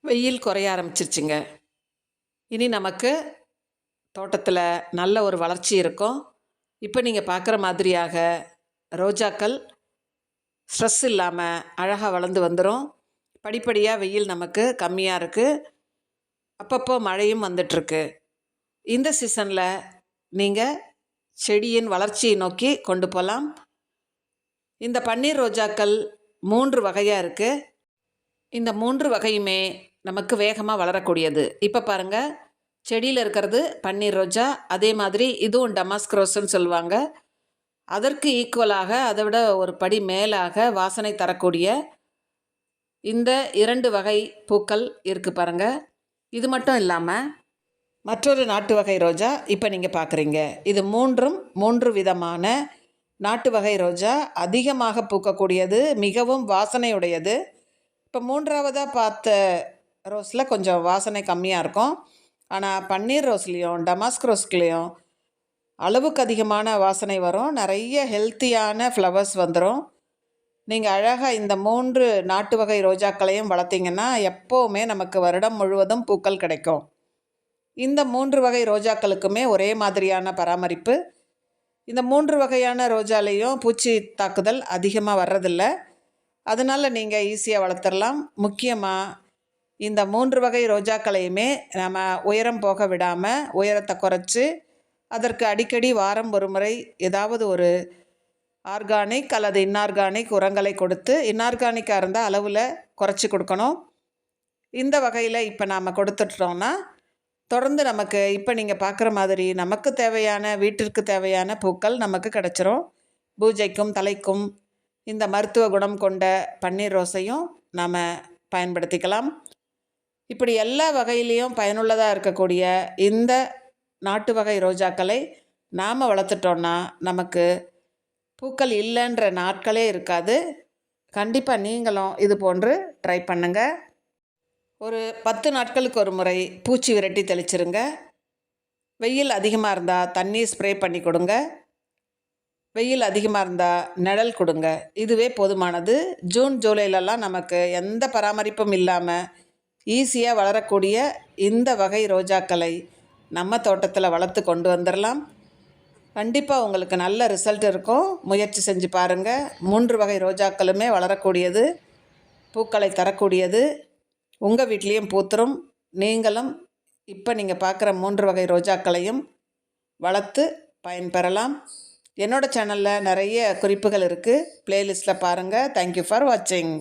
வெயில் குறைய ஆரம்பிச்சிருச்சுங்க. இனி நமக்கு தோட்டத்தில் நல்ல ஒரு வளர்ச்சி இருக்கும். இப்போ நீங்கள் பார்க்குற மாதிரியாக ரோஜாக்கள் ஸ்ட்ரெஸ் இல்லாமல் அழகாக வளர்ந்து வந்துடும். படிப்படியாக வெயில் நமக்கு கம்மியாக இருக்குது. அப்பப்போ மழையும் வந்துட்டுருக்கு. இந்த சீசனில் நீங்கள் செடியின் வளர்ச்சியை நோக்கி கொண்டு போகலாம். இந்த பன்னீர் ரோஜாக்கள் 3 வகையாக இருக்குது. இந்த 3 வகையுமே நமக்கு வேகமாக வளரக்கூடியது. இப்போ பாருங்கள், செடியில் இருக்கிறது பன்னீர் ரோஜா. அதே மாதிரி இதுவும் டமாஸ்க் ரோஸ்ன்னு சொல்லுவாங்க. அதற்கு ஈக்குவலாக அதை விட ஒரு படி மேலாக வாசனை தரக்கூடிய இந்த 2 வகை பூக்கள் இருக்குது பாருங்கள். இது மட்டும் இல்லாமல் மற்றொரு நாட்டு வகை ரோஜா இப்போ நீங்கள் பார்க்குறீங்க. இது 3 விதமான நாட்டு வகை ரோஜா. அதிகமாக பூக்கக்கூடியது, மிகவும் வாசனையுடையது. இப்போ 3ஆவதாக பார்த்த ரோஸில் கொஞ்சம் வாசனை கம்மியாக இருக்கும். ஆனால் பன்னீர் ரோஸ்லேயும் டமாஸ்க் ரோஸ்லேயும் அளவுக்கு அதிகமான வாசனை வரும். நிறைய ஹெல்த்தியான ஃப்ளவர்ஸ் வந்துடும். நீங்கள் அழகாக இந்த 3 நாட்டு வகை ரோஜாக்களையும் வளர்த்திங்கன்னா எப்போவுமே நமக்கு வருடம் முழுவதும் பூக்கள் கிடைக்கும். இந்த 3 வகை ரோஜாக்களுக்குமே ஒரே மாதிரியான பராமரிப்பு. இந்த 3 வகையான ரோஜாலேயும் பூச்சி தாக்குதல் அதிகமாக வர்றதில்ல. அதனால் நீங்கள் ஈஸியாக வளர்த்துடலாம். முக்கியமாக இந்த 3 வகை ரோஜாக்களையுமே நம்ம உயரம் போக விடாமல் உயரத்தை குறைச்சி அதற்கு அடிக்கடி வாரம் ஒரு முறை ஏதாவது ஒரு ஆர்கானிக் அல்லது இன்ஆர்கானிக் உரங்களை கொடுத்து, இன்ஆர்கானிக்காக இருந்தால் அளவில் குறைச்சி கொடுக்கணும். இந்த வகையில் இப்போ நாம் கொடுத்துட்டோம்னா தொடர்ந்து நமக்கு இப்போ நீங்கள் பார்க்குற மாதிரி நமக்கு தேவையான வீட்டிற்கு தேவையான பூக்கள் நமக்கு கிடச்சிரும். பூஜைக்கும் தலைக்கும் இந்த மருத்துவ குணம் கொண்ட பன்னீர் ரோஸையும் நாம் பயன்படுத்திக்கலாம். இப்படி எல்லா வகையிலையும் பயனுள்ளதாக இருக்கக்கூடிய இந்த நாட்டு வகை ரோஜாக்களை நாம் வளர்த்துட்டோன்னா நமக்கு பூக்கள் இல்லைன்ற நாட்களே இருக்காது. கண்டிப்பாக நீங்களும் இது போன்று ட்ரை பண்ணுங்கள். ஒரு 10 நாட்களுக்கு ஒரு முறை பூச்சி விரட்டி தெளிச்சிருங்க. வெயில் அதிகமாக இருந்தால் தண்ணி ஸ்ப்ரே பண்ணி கொடுங்க. வெயில் அதிகமாக இருந்தால் நிழல் கொடுங்க. இதுவே போதுமானது. ஜூன் ஜூலைலலாம் நமக்கு எந்த பராமரிப்பும் இல்லாமல் ஈஸியாக வளரக்கூடிய இந்த வகை ரோஜாக்களை நம்ம தோட்டத்தில் வளர்த்து கொண்டு வந்துடலாம். கண்டிப்பாக உங்களுக்கு நல்ல ரிசல்ட் இருக்கும். முயற்சி செஞ்சு பாருங்கள். 3 வகை ரோஜாக்களுமே வளரக்கூடியது, பூக்களை தரக்கூடியது. உங்கள் வீட்லேயும் பூத்துரும். நீங்களும் இப்போ நீங்கள் பார்க்குற 3 வகை ரோஜாக்களையும் வளர்த்து பயன்பெறலாம். என்னோடய சேனலில் நிறைய குறிப்புகள் இருக்குது. ப்ளேலிஸ்ட்டில் பாருங்கள். தேங்க்யூ ஃபார் வாட்சிங்.